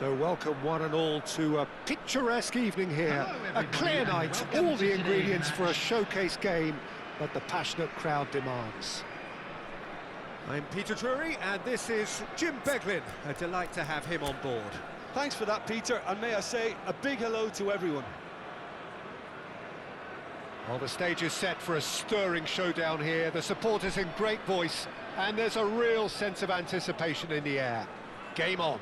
So welcome one and all to a picturesque evening here. A clear night, all the ingredients for a showcase game that the passionate crowd demands. I'm Peter Drury and this is Jim Beglin. A delight to have him on board. Thanks for that, Peter, and may I say a big hello to everyone. Well, the stage is set for a stirring showdown here. The supporters in great voice and there's a real sense of anticipation in the air. Game on.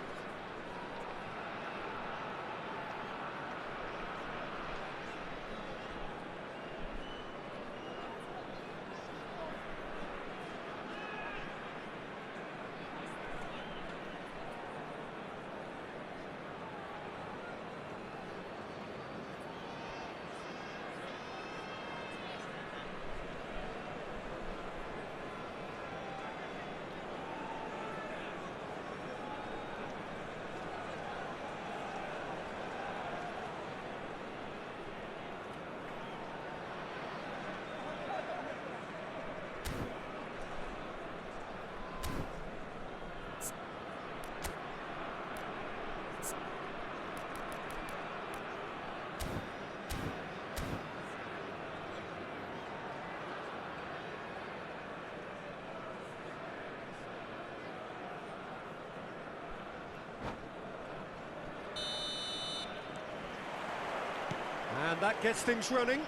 And that gets things running.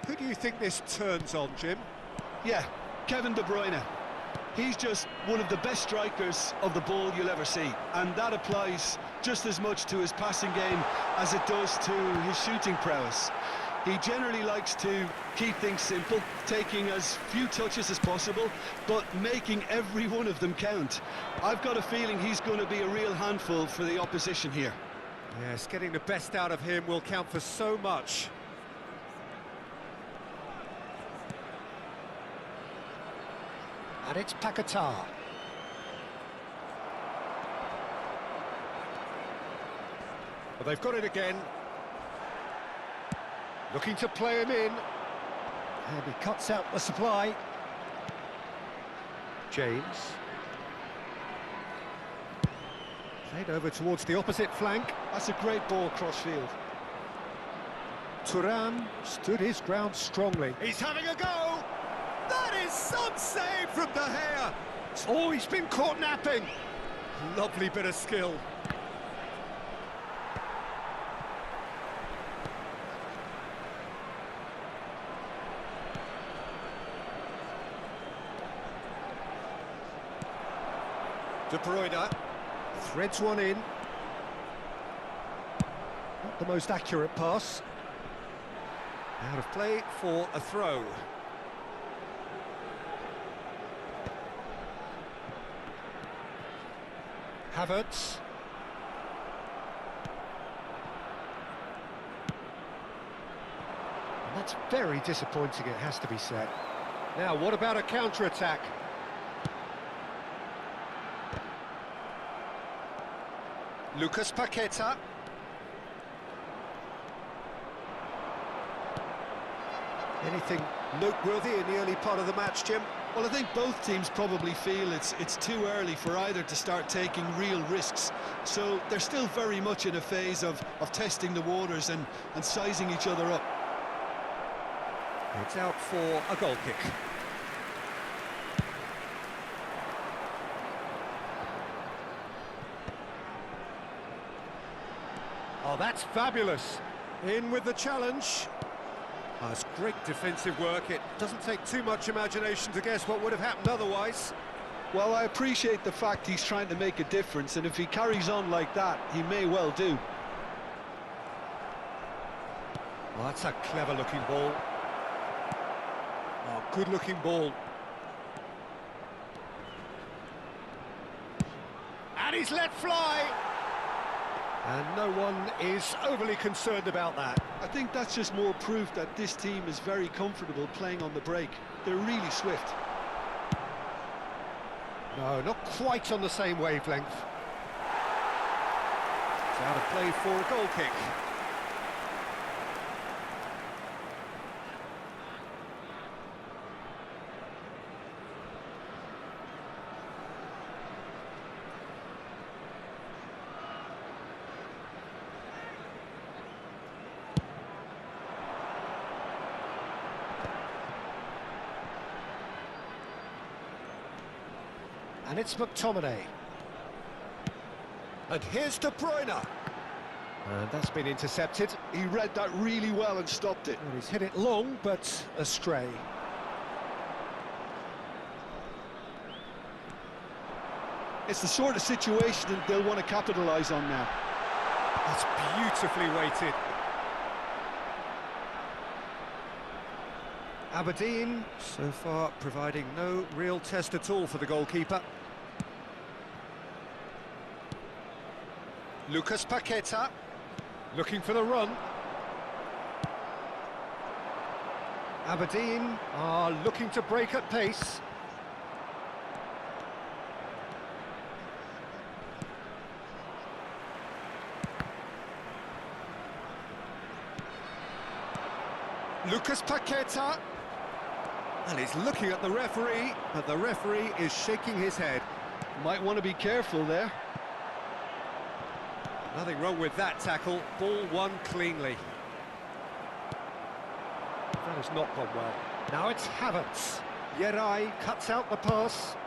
Who do you think this turns on, Jim? Yeah, Kevin De Bruyne. He's just one of the best strikers of the ball you'll ever see, and that applies just as much to his passing game as it does to his shooting prowess. He generally likes to keep things simple, taking as few touches as possible, but making every one of them count. I've got a feeling he's going to be a real handful for the opposition here. Yes, getting the best out of him will count for so much. And it's Paquetá. Well, they've got it again. Looking to play him in. And he cuts out the supply. James. Played over towards the opposite flank. That's a great ball cross-field. Thuram stood his ground strongly. He's having a go! That is some save from De Gea! Oh, he's been caught napping! Lovely bit of skill. De Bruyne threads one in. Not the most accurate pass. Out of play for a throw. Havertz. And that's very disappointing, it has to be said. Now, what about a counter-attack? Lucas Paquetá. Anything noteworthy in the early part of the match, Jim? Well, I think both teams probably feel it's too early for either to start taking real risks. So they're still very much in a phase of testing the waters and sizing each other up. It's out for a goal kick. Oh, that's fabulous. In with the challenge. Oh, it's great defensive work. It doesn't take too much imagination to guess what would have happened otherwise. Well, I appreciate the fact he's trying to make a difference, and if he carries on like that, he may well do. Well, that's a clever-looking ball. Oh, good-looking ball. And he's let fly! And no one is overly concerned about that. I think that's just more proof that this team is very comfortable playing on the break. They're really swift. No, not quite on the same wavelength. It's out of play for a goal kick. And it's McTominay. And here's De Bruyne. And that's been intercepted. He read that really well and stopped it. Well, he's hit it long, but astray. It's the sort of situation that they'll want to capitalise on now. That's beautifully weighted. Aberdeen, so far, providing no real test at all for the goalkeeper. Lucas Paqueta, looking for the run. Aberdeen are looking to break at pace. Lucas Paqueta, and he's looking at the referee, but the referee is shaking his head. Might want to be careful there. Nothing wrong with that tackle, ball won cleanly. That has not gone well. Now it's Havertz. Yerai cuts out the pass.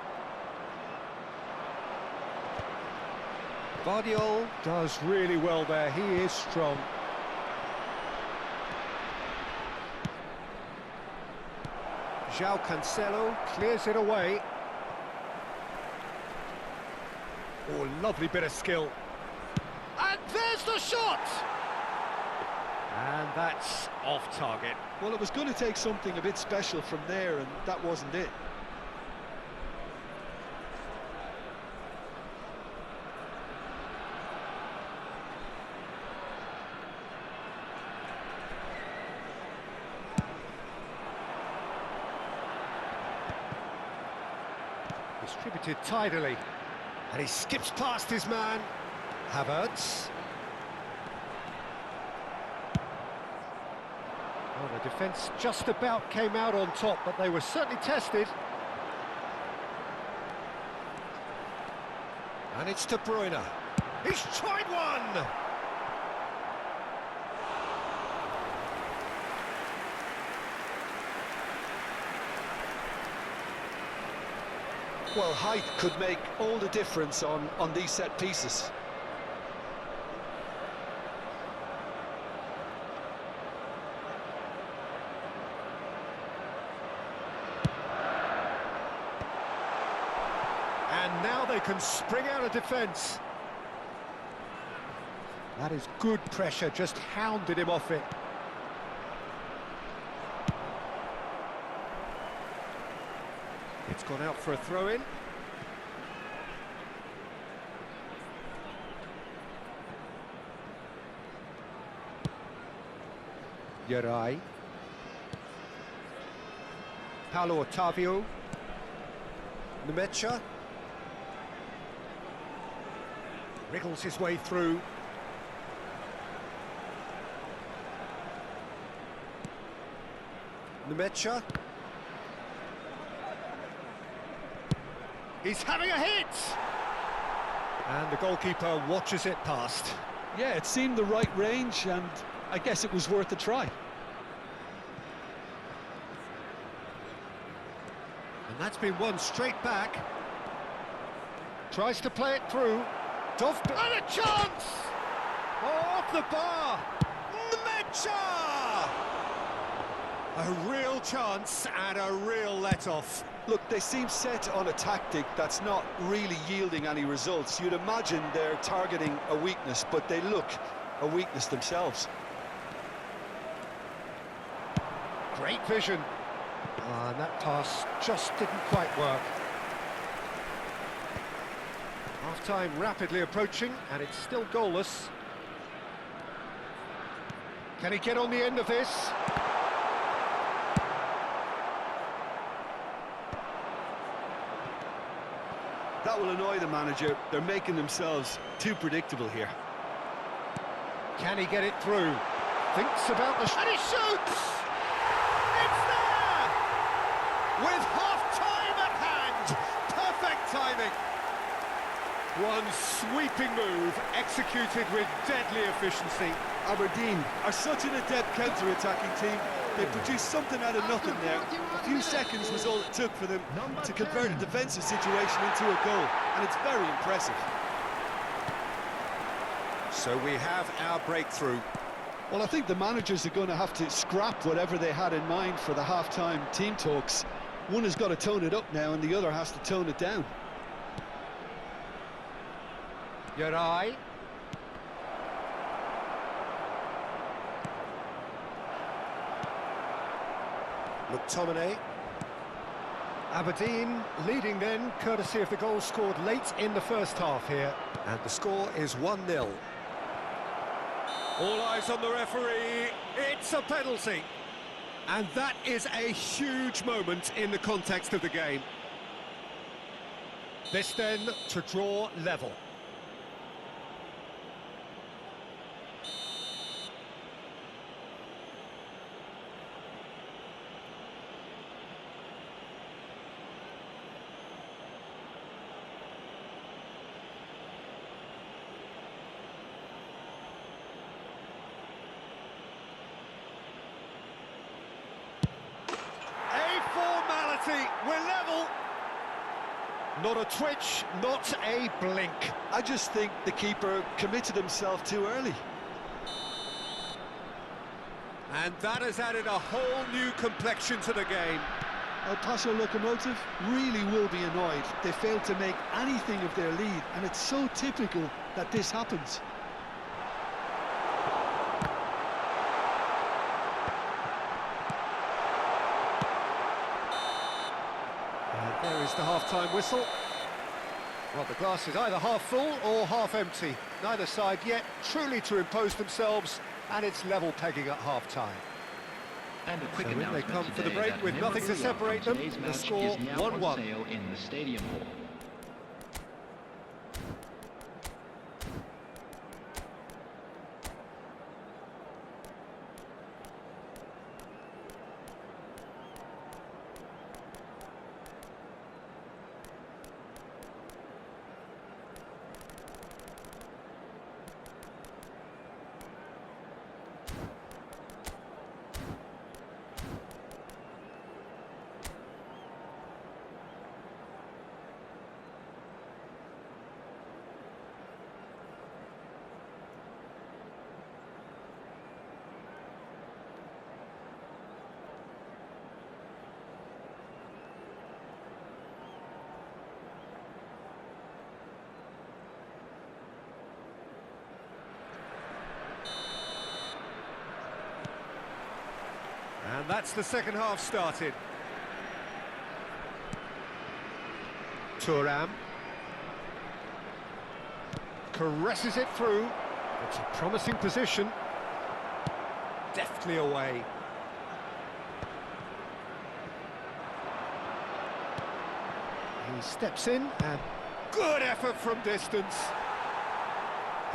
Guardiola does really well there, he is strong. João Cancelo clears it away. Oh, lovely bit of skill. And there's the shot! And that's off target. Well, it was going to take something a bit special from there, and that wasn't it. Distributed tidily, and he skips past his man. Havertz. Well, the defence just about came out on top, but they were certainly tested. And it's De Bruyne. He's tried one! Well, height could make all the difference on these set pieces. And now they can spring out of defence. That is good pressure, just hounded him off it. It's gone out for a throw-in. Yerai. Paulo Otavio. Nemecha. Wriggles his way through. Nemecha. He's having a hit! And the goalkeeper watches it past. Yeah, it seemed the right range, and I guess it was worth a try. And that's been won straight back. Tries to play it through. And a chance! Oh, off the bar! Nemecha! A real chance and a real let-off. Look, they seem set on a tactic that's not really yielding any results. You'd imagine they're targeting a weakness, but they look a weakness themselves. Great vision. And that pass just didn't quite work. Half-time rapidly approaching, and it's still goalless. Can he get on the end of this? That will annoy the manager. They're making themselves too predictable here. Can he get it through? Thinks about the... And he shoots! It's there! With half-time at hand! Perfect timing! One sweeping move, executed with deadly efficiency. Aberdeen are such an adept counter-attacking team. They produced something out of nothing there. A few seconds was all it took for them to convert a defensive situation into a goal, and it's very impressive. So we have our breakthrough. Well, I think the managers are going to have to scrap whatever they had in mind for the half-time team talks. One has got to tone it up now, and the other has to tone it down. Uri. McTominay. Aberdeen leading then, courtesy of the goal scored late in the first half here. And the score is 1-0. All eyes on the referee, it's a penalty. And that is a huge moment in the context of the game. This then to draw level. We're level. Not a twitch, not a blink. I just think the keeper committed himself too early. And that has added a whole new complexion to the game. El Paso Locomotive really will be annoyed. They failed to make anything of their lead, and it's so typical that this happens. There is the half-time whistle. Well, the glass is either half full or half empty. Neither side yet truly to impose themselves, and it's level pegging at half-time. And a quick so announcement they come for the today break with nothing to separate them. The score 1-1. In the stadium hall. And that's the second half started. Thuram caresses it through. It's a promising position. Deftly away. He steps in and good effort from distance.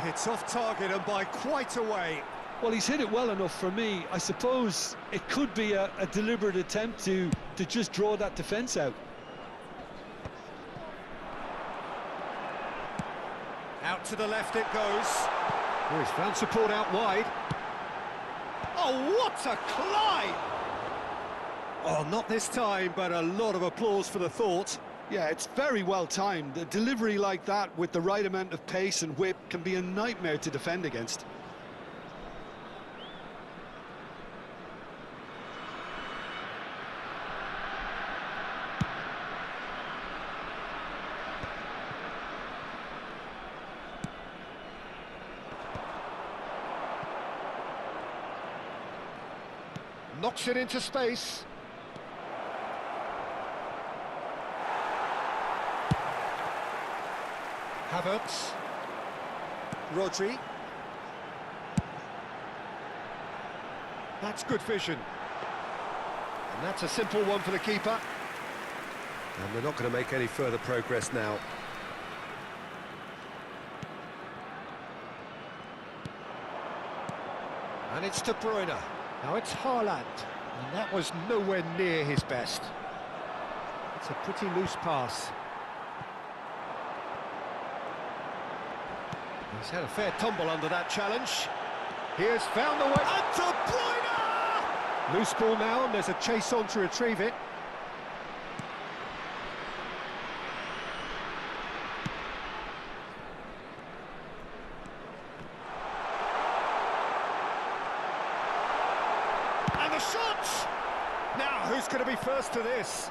It's off target and by quite a way. Well, he's hit it well enough for me. I suppose it could be a deliberate attempt to just draw that defence out. Out to the left it goes. Oh, he's found support out wide. Oh, what a climb! Oh, not this time, but a lot of applause for the thought. Yeah, it's very well timed. A delivery like that with the right amount of pace and whip can be a nightmare to defend against. Knocks it into space. Havertz. Rodri. That's good vision. And that's a simple one for the keeper. And they're not going to make any further progress now. And it's De Bruyne. Now it's Haaland, and that was nowhere near his best. It's a pretty loose pass. He's had a fair tumble under that challenge. He has found the way. And De Bruyne! Loose ball now, and there's a chase on to retrieve it. And the shot! Now, who's going to be first to this?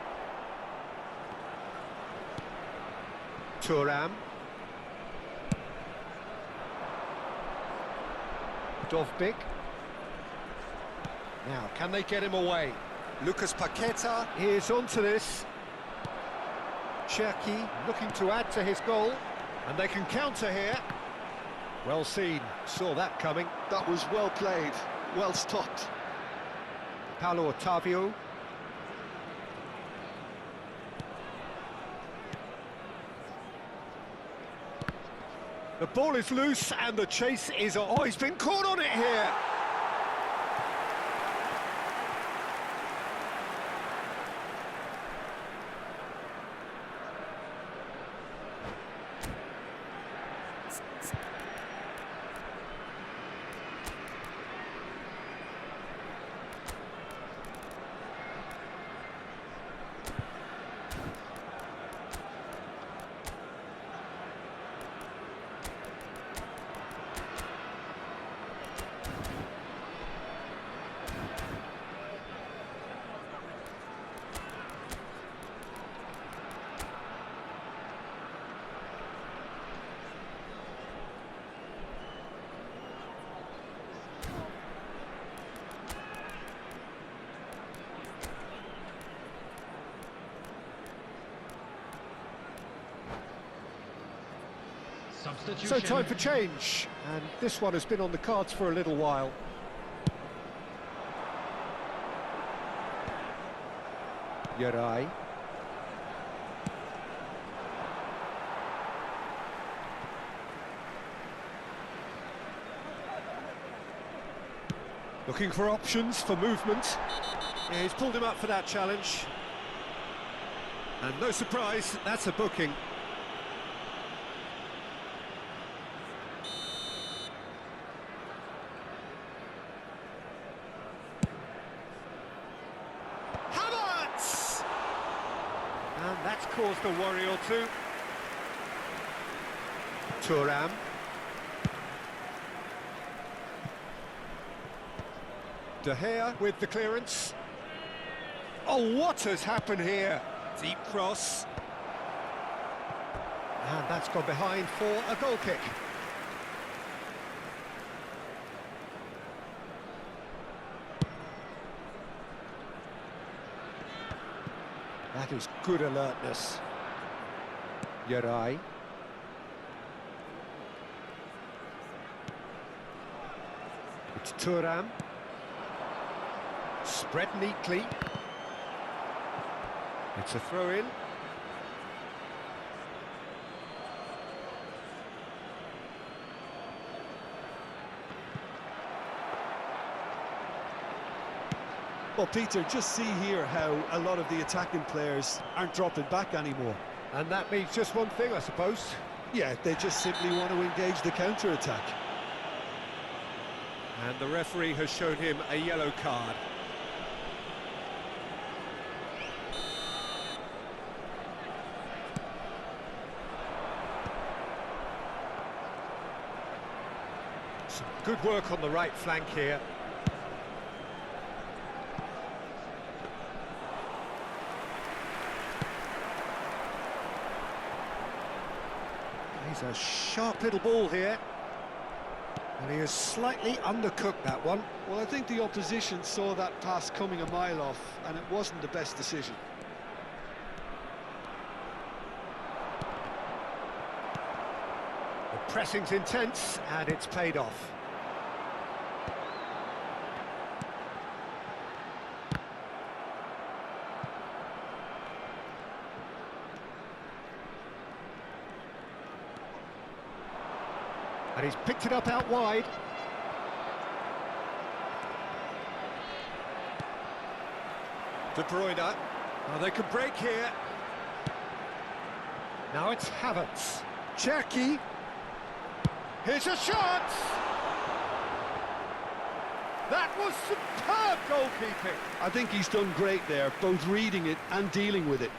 Thuram. Dovbik. Now, can they get him away? Lucas Paqueta is onto this. Cherki looking to add to his goal. And they can counter here. Well seen, saw that coming. That was well played, well stopped. Paulo Otavio. The ball is loose and the chase is on. Oh, he's been caught on it here. So time for change, and this one has been on the cards for a little while. Yarai. Looking for options for movement. Yeah, he's pulled him up for that challenge. And no surprise, that's a booking. And that's caused a worry or two. Thuram. De Gea with the clearance. Oh, what has happened here? Deep cross. And that's gone behind for a goal kick. That is good alertness. Yarai. It's Thuram. Spread neatly. It's a throw-in. Well, Peter, just see here how a lot of the attacking players aren't dropping back anymore. And that means just one thing, I suppose. Yeah, they just simply want to engage the counter-attack. And the referee has shown him a yellow card. Some good work on the right flank here. He's a sharp little ball here. And he has slightly undercooked that one. Well, I think the opposition saw that pass coming a mile off, and it wasn't the best decision. The pressing's intense, and it's paid off. And he's picked it up out wide. De Bruyne. Now they can break here. Now it's Havertz. Cherki. Here's a shot! That was superb goalkeeping. I think he's done great there, both reading it and dealing with it.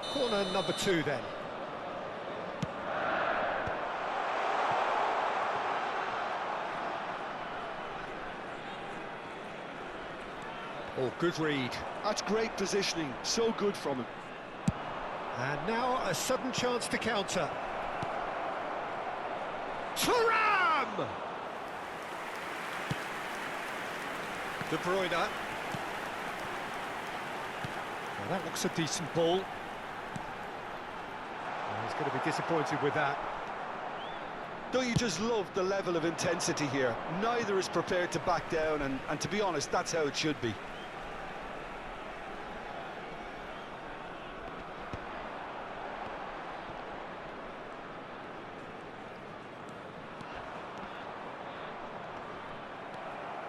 Corner number 2 then. Oh, good read. That's great positioning, so good from him. And now a sudden chance to counter. Thuram! De Bruyne. Well, that looks a decent ball. Well, he's going to be disappointed with that. Don't you just love the level of intensity here? Neither is prepared to back down, and to be honest, that's how it should be.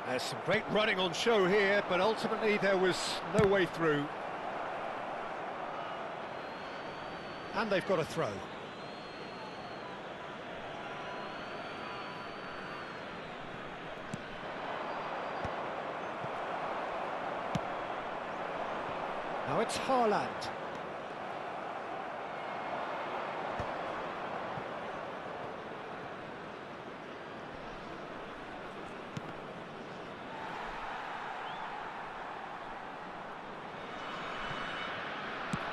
There's some great running on show here, but ultimately there was no way through. And they've got a throw. Now it's Haaland.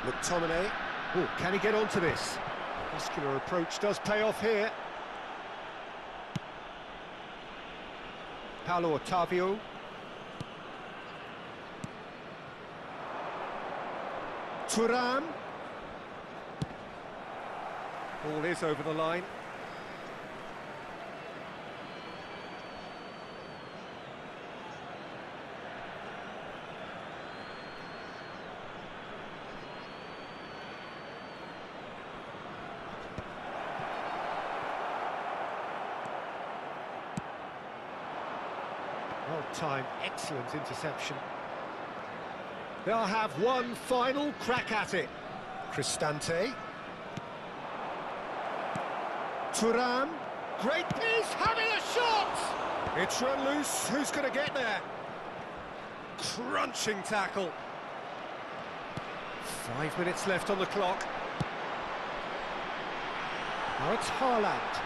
McTominay. Oh, can he get onto this? The muscular approach does pay off here. Paulo Otavio. Thuram. Ball is over the line. Well-timed, excellent interception. They'll have one final crack at it. Cristante. Thuram. Great piece, having a shot! It's run loose, who's going to get there? Crunching tackle. 5 minutes left on the clock. Now it's Haaland.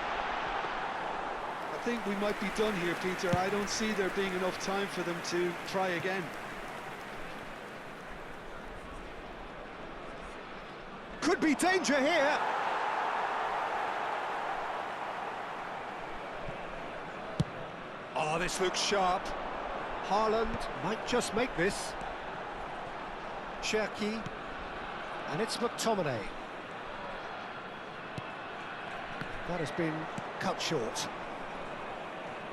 I think we might be done here, Peter. I don't see there being enough time for them to try again. Could be danger here. Oh, this looks sharp. Haaland might just make this. Cherki. And it's McTominay. That has been cut short.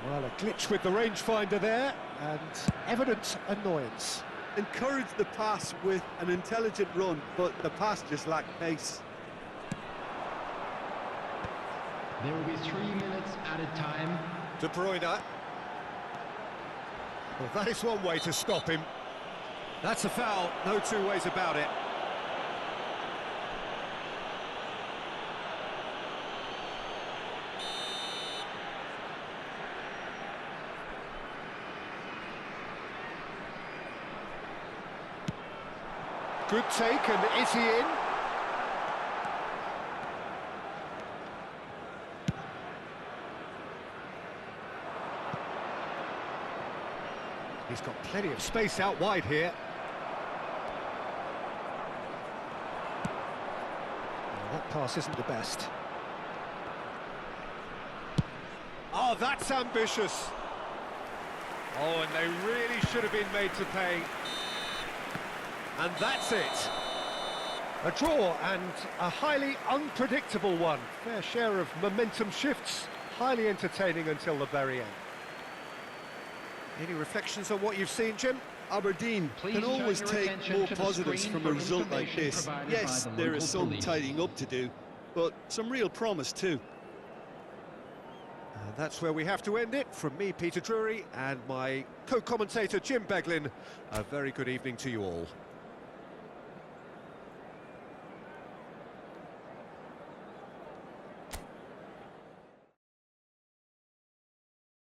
Well, a glitch with the rangefinder there, and evident annoyance. Encouraged the pass with an intelligent run, but the pass just lacked pace. There will be 3 minutes added time. De Bruyne. Well, that is one way to stop him. That's a foul, no two ways about it. Good take, and is he in? He's got plenty of space out wide here. Well, that pass isn't the best. Oh, that's ambitious. Oh, and they really should have been made to pay. And that's it. A draw, and a highly unpredictable one. Fair share of momentum shifts, highly entertaining until the very end. Any reflections on what you've seen, Jim? Aberdeen can always take more positives from a result like this. Yes, there is some tidying up to do, but some real promise too. And that's where we have to end it. From me, Peter Drury, and my co-commentator, Jim Beglin, a very good evening to you all.